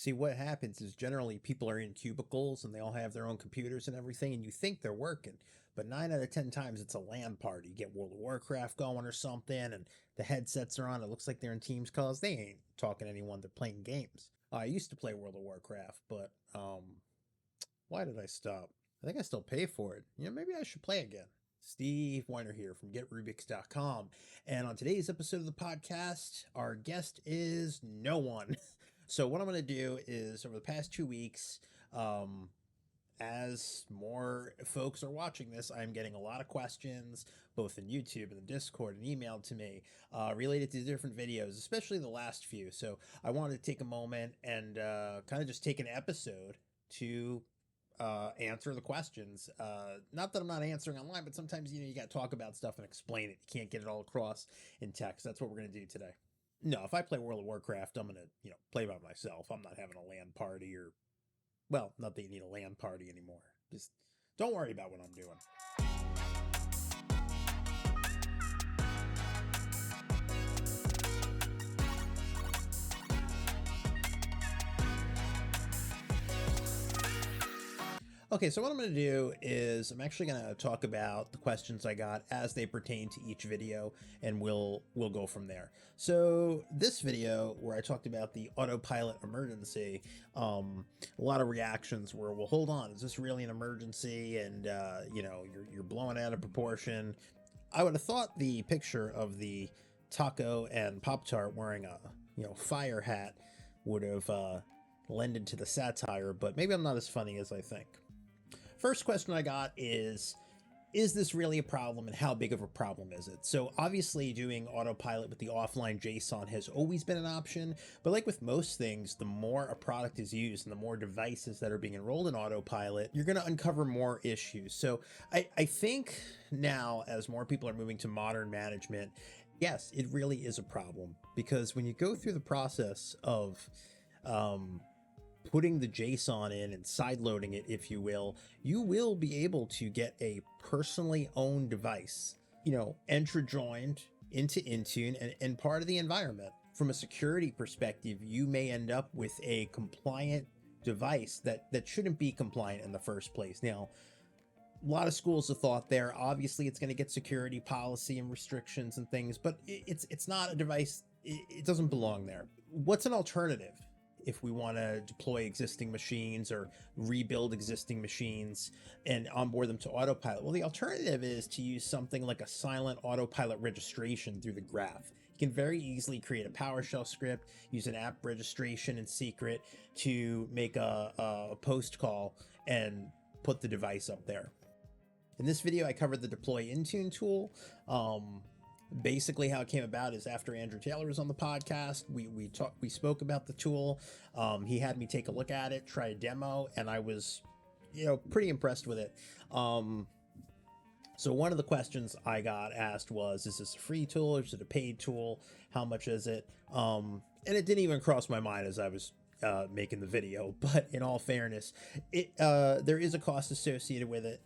See, what happens is generally people are in cubicles and they all have their own computers and everything, and you think they're working, but 9 out of 10 times it's a LAN party. You get World of Warcraft going or something, and the headsets are on. It looks like they're in Teams calls. They ain't talking to anyone. They're playing games. I used to play World of Warcraft, but why did I stop? I think I still pay for it. Maybe I should play again. Steve Weiner here from GetRubix.com. And on today's episode of the podcast, our guest is no one. So what I'm going to do is over the past 2 weeks, as more folks are watching this, I'm getting a lot of questions, both in YouTube and the Discord and emailed to me, related to different videos, especially the last few. So I wanted to take a moment and kind of just take an episode to answer the questions. Not that I'm not answering online, but sometimes, you got to talk about stuff and explain it. You can't get it all across in text. That's what we're going to do today. No, if I play World of Warcraft, I'm going to, play by myself. I'm not having a LAN party or, well, not that you need a LAN party anymore. Just don't worry about what I'm doing. Okay, so what I'm going to do is I'm actually going to talk about the questions I got as they pertain to each video, and we'll go from there. So this video where I talked about the Autopilot emergency, a lot of reactions were, well, hold on, is this really an emergency? And you're blowing out of proportion. I would have thought the picture of the taco and Pop-Tart wearing a fire hat would have lended to the satire, but maybe I'm not as funny as I think. First question I got is this really a problem, and how big of a problem is it? So obviously doing autopilot with the offline JSON has always been an option, but like with most things, the more a product is used and the more devices that are being enrolled in autopilot, you're going to uncover more issues. So I think now, as more people are moving to modern management, yes, it really is a problem, because when you go through the process of putting the JSON in and sideloading it, if you will be able to get a personally owned device, joined into Intune and part of the environment. From a security perspective, you may end up with a compliant device that shouldn't be compliant in the first place. Now, a lot of schools of thought there. Obviously, it's going to get security policy and restrictions and things, but it's not a device. It doesn't belong there. What's an alternative if we want to deploy existing machines or rebuild existing machines and onboard them to autopilot? Well, the alternative is to use something like a silent autopilot registration through the graph. You can very easily create a PowerShell script, use an app registration in secret to make a post call and put the device up there. In this video, I covered the DeployIntune tool. Basically how it came about is after Andrew Taylor was on the podcast, we spoke about the tool. He had me take a look at it, try a demo, and I was, pretty impressed with it. So one of the questions I got asked was, is this a free tool or is it a paid tool? How much is it? And it didn't even cross my mind as I was making the video, but in all fairness, there is a cost associated with it.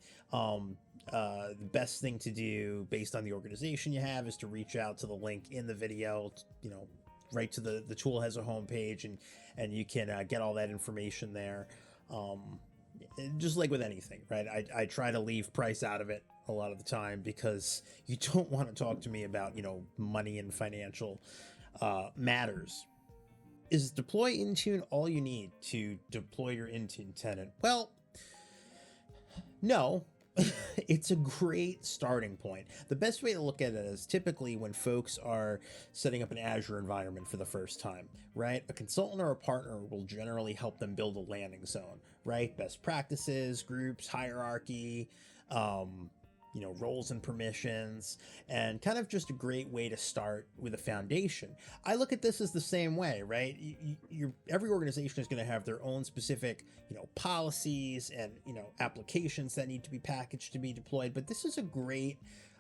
The best thing to do based on the organization you have is to reach out to the link in the video. Right to the tool has a homepage, and you can get all that information there. Just like with anything, right? I try to leave price out of it a lot of the time, because you don't want to talk to me about money and financial matters. Is Deploy Intune all you need to deploy your Intune tenant? Well, no. It's a great starting point. The best way to look at it is typically when folks are setting up an Azure environment for the first time, right? A consultant or a partner will generally help them build a landing zone, right? Best practices, groups, hierarchy, roles and permissions, and kind of just a great way to start with a foundation. I look at this as the same way, right? Every organization is going to have their own specific, policies and, applications that need to be packaged to be deployed. But this is a great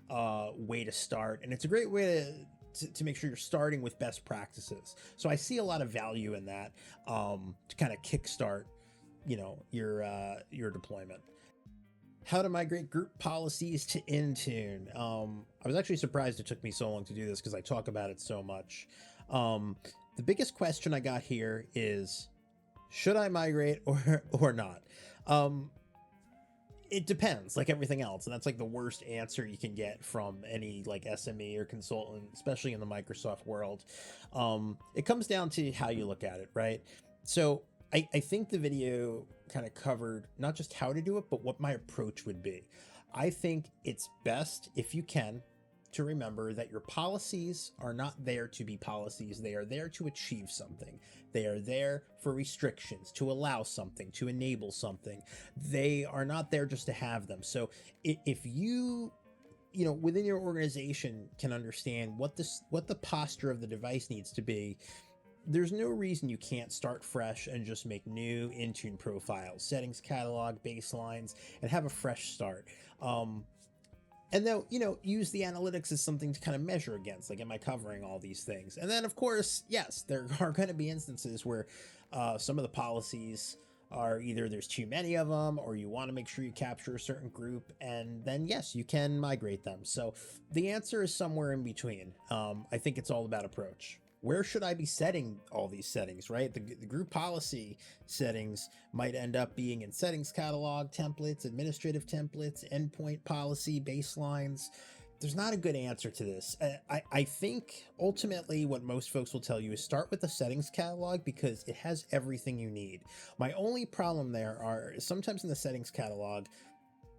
way to start, and it's a great way to make sure you're starting with best practices. So I see a lot of value in that to kind of kickstart, your deployment. How to migrate group policies to Intune. I was actually surprised it took me so long to do this because I talk about it so much. The biggest question I got here is, Should I migrate or not? It depends, like everything else, and that's like the worst answer you can get from any like SME or consultant, especially in the Microsoft world. It comes down to how you look at it, right? So I think the video kind of covered not just how to do it, but what my approach would be. I think it's best, if you can, to remember that your policies are not there to be policies. They are there to achieve something. They are there for restrictions, to allow something, to enable something. They are not there just to have them. So if you within your organization can understand what the posture of the device needs to be, there's no reason you can't start fresh and just make new Intune profiles, settings catalog, baselines, and have a fresh start. And then, use the analytics as something to kind of measure against. Like, am I covering all these things? And then, of course, yes, there are going to be instances where some of the policies are either there's too many of them, or you want to make sure you capture a certain group. And then, yes, you can migrate them. So the answer is somewhere in between. I think it's all about approach. Where should I be setting all these settings, right? The group policy settings might end up being in settings catalog, templates, administrative templates, endpoint policy, baselines. There's not a good answer to this. I think ultimately what most folks will tell you is start with the settings catalog because it has everything you need. My only problem there are sometimes in the settings catalog,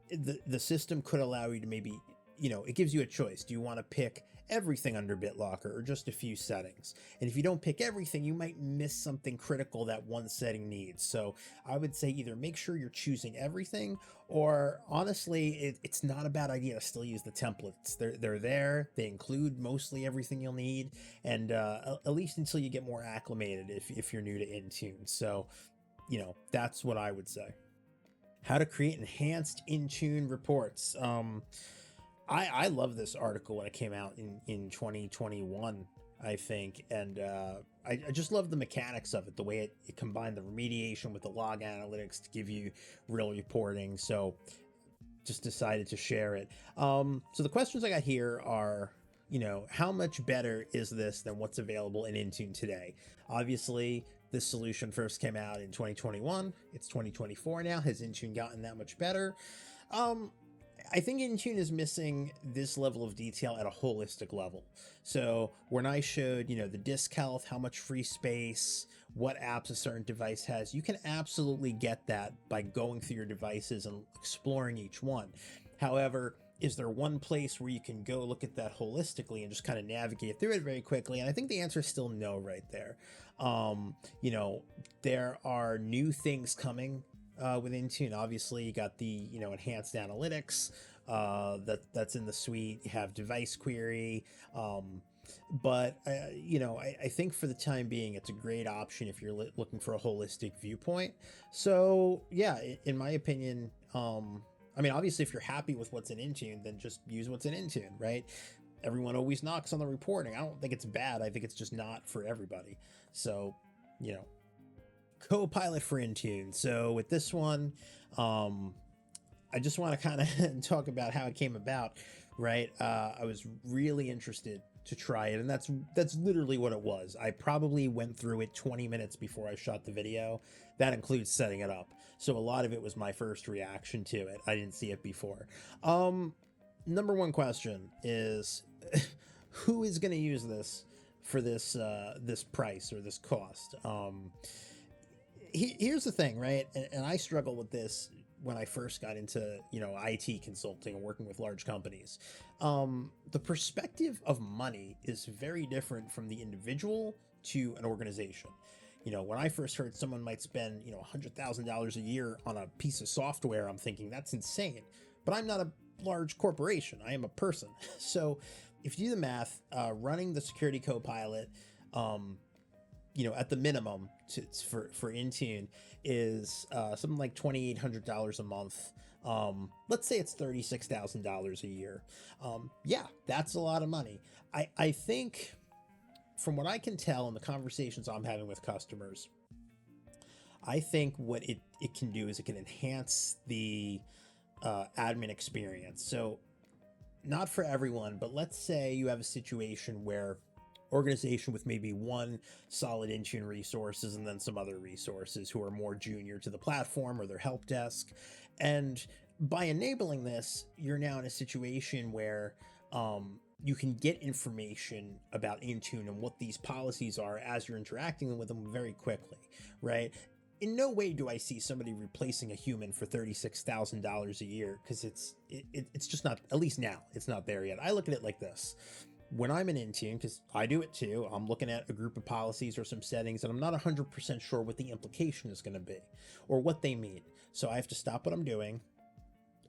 the system could allow you to maybe, it gives you a choice. Do you want to pick everything under BitLocker or just a few settings? And if you don't pick everything, you might miss something critical that one setting needs. So I would say either make sure you're choosing everything, or honestly, it's not a bad idea to still use the templates. They're there. They include mostly everything you'll need, and at least until you get more acclimated if you're new to Intune. So, that's what I would say. How to create enhanced Intune reports. I love this article when it came out in 2021, I think, and I just love the mechanics of it, the way it combined the remediation with the log analytics to give you real reporting. So just decided to share it. So the questions I got here are, how much better is this than what's available in Intune today? Obviously, this solution first came out in 2021. It's 2024 now. Has Intune gotten that much better? I think Intune is missing this level of detail at a holistic level. So when I showed, the disk health, how much free space, what apps a certain device has, you can absolutely get that by going through your devices and exploring each one. However, is there one place where you can go look at that holistically and just kind of navigate through it very quickly? And I think the answer is still no right there. There are new things coming with Intune. Obviously, you got the enhanced analytics that's in the suite. You have device query, but I think for the time being, it's a great option if you're looking for a holistic viewpoint. So yeah, in my opinion, obviously, if you're happy with what's in Intune, then just use what's in Intune, right? Everyone always knocks on the reporting. I don't think it's bad. I think it's just not for everybody. So, Copilot for Intune. So with this one, I just want to kind of talk about how it came about, right? I was really interested to try it, and that's literally what it was. I probably went through it 20 minutes before I shot the video. That includes setting it up. So a lot of it was my first reaction to it. I didn't see it before. Number one question is, who is going to use this for this price or this cost? Here's the thing, right? And I struggle with this when I first got into, IT consulting and working with large companies. The perspective of money is very different from the individual to an organization. When I first heard someone might spend, $100,000 a year on a piece of software, I'm thinking that's insane. But I'm not a large corporation. I am a person. So if you do the math, running the security Copilot, at the minimum for Intune is something like $2,800 a month. Let's say it's $36,000 a year. Yeah, that's a lot of money. I think from what I can tell in the conversations I'm having with customers, I think what it can do is it can enhance the admin experience. So not for everyone, but let's say you have a situation where organization with maybe one solid Intune resources and then some other resources who are more junior to the platform or their help desk. And by enabling this, you're now in a situation where you can get information about Intune and what these policies are as you're interacting with them very quickly, right? In no way do I see somebody replacing a human for $36,000 a year, because it's just not, at least now, it's not there yet. I look at it like this. When I'm in Intune, because I do it too, I'm looking at a group of policies or some settings and I'm not 100% sure what the implication is going to be or what they mean. So I have to stop what I'm doing,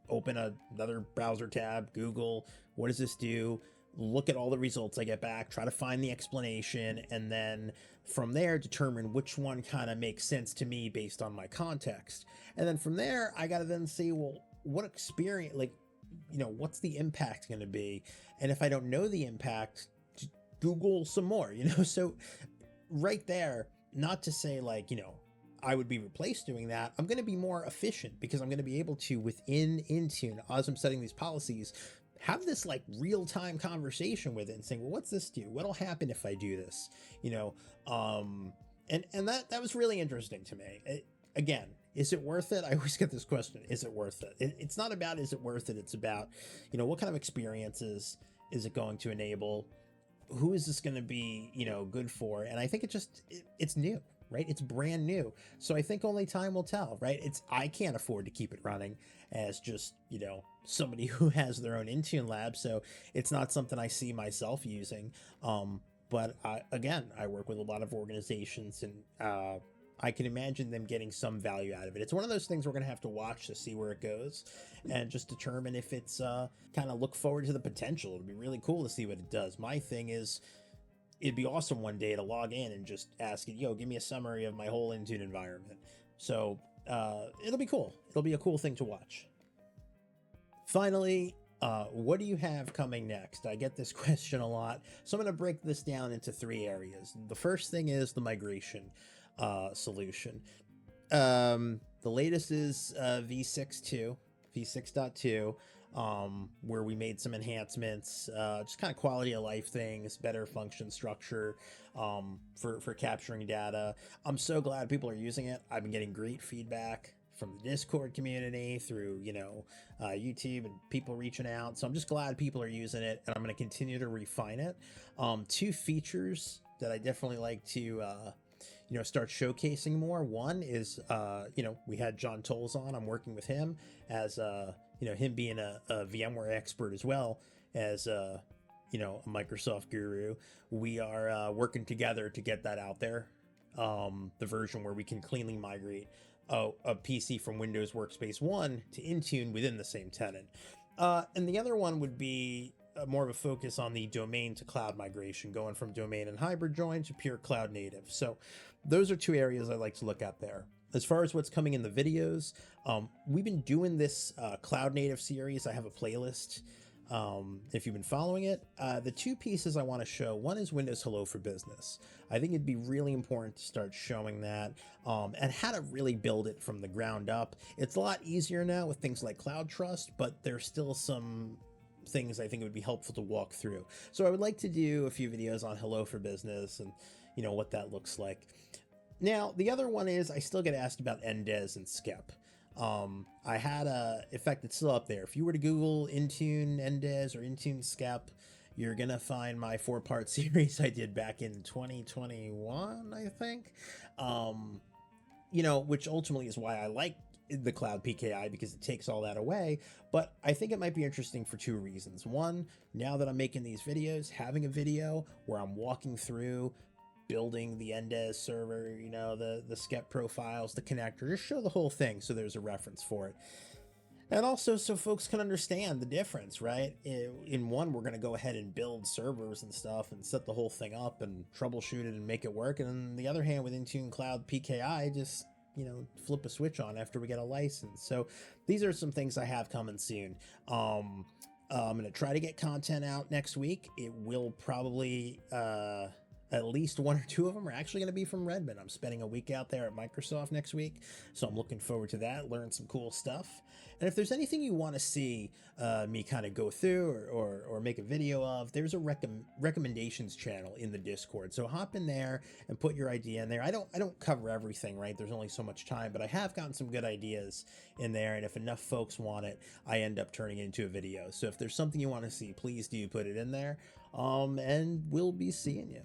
open another browser tab, Google, what does this do? Look at all the results I get back, try to find the explanation, and then from there determine which one kind of makes sense to me based on my context. And then from there, I got to then see, well, what experience, like, you know, what's the impact going to be? And if I don't know the impact, Google some more, you know? So right there, not to say like, you know, I would be replaced doing that. I'm going to be more efficient because I'm going to be able to, within Intune, as I'm setting these policies, have this like real-time conversation with it and saying, well, what's this do? What'll happen if I do this? You know, and that was really interesting to me. Again, is it worth it? I always get this question. Is it worth it? It's not about, is it worth it? It's about, you know, what kind of experiences is it going to enable? Who is this going to be, you know, good for? And I think it's new, right? It's brand new. So I think only time will tell, right? I can't afford to keep it running as just, you know, somebody who has their own Intune lab. So it's not something I see myself using. But again, I work with a lot of organizations and, I can imagine them getting some value out of it. It's one of those things we're going to have to watch to see where it goes and just determine if it's kind of look forward to the potential. It'll be really cool to see what it does. My thing is, it'd be awesome one day to log in and just ask it, yo, give me a summary of my whole Intune environment. So it'll be cool. It'll be a cool thing to watch. Finally, what do you have coming next? I get this question a lot. So I'm going to break this down into 3 areas. The first thing is the migration solution. The latest is v6.2, where we made some enhancements, just kind of quality of life things, better function structure, for capturing data. I'm so glad people are using it. I've been getting great feedback from the Discord community through, you know, YouTube and people reaching out. So I'm just glad people are using it, and I'm going to continue to refine it. 2 features that I definitely like to, you know, start showcasing more. One is, you know, we had John Tolles on. I'm working with him as, you know, him being a VMware expert as well as, you know, a Microsoft guru. We are working together to get that out there. The version where we can cleanly migrate a PC from Windows Workspace 1 to Intune within the same tenant. And the other one would be more of a focus on the domain to cloud migration, going from domain and hybrid join to pure cloud native. So those are 2 areas I like to look at there. As far as what's coming in the videos, we've been doing this cloud native series. I have a playlist. If you've been following it, the 2 pieces I want to show, one is Windows Hello for Business. I think it'd be really important to start showing that, and how to really build it from the ground up. It's a lot easier now with things like Cloud Trust, but there's still some things I think it would be helpful to walk through. So I would like to do a few videos on Hello for Business and, you know, what that looks like. Now, the other one is I still get asked about NDES and SCEP. I had in fact, it's still up there. If you were to Google Intune NDES or Intune SCEP, you're going to find my 4-part series I did back in 2021, I think. You know, which ultimately is why I like the cloud PKI, because it takes all that away. But I think it might be interesting for 2 reasons. One, now that I'm making these videos, having a video where I'm walking through building the NDES server, you know, the SCEP profiles, the connector, just show the whole thing so there's a reference for it. And also so folks can understand the difference, right? In one, we're going to go ahead and build servers and stuff and set the whole thing up and troubleshoot it and make it work. And on the other hand, with Intune Cloud PKI, just, you know, flip a switch on after we get a license. So these are some things I have coming soon. I'm going to try to get content out next week. It will probably, at least one or two of them are actually going to be from Redmond. I'm spending a week out there at Microsoft next week, so I'm looking forward to that, learn some cool stuff. And if there's anything you want to see me kind of go through or make a video of, there's a recommendations channel in the Discord. So hop in there and put your idea in there. I don't cover everything, right? There's only so much time, but I have gotten some good ideas in there. And if enough folks want it, I end up turning it into a video. So if there's something you want to see, please do put it in there. And we'll be seeing you.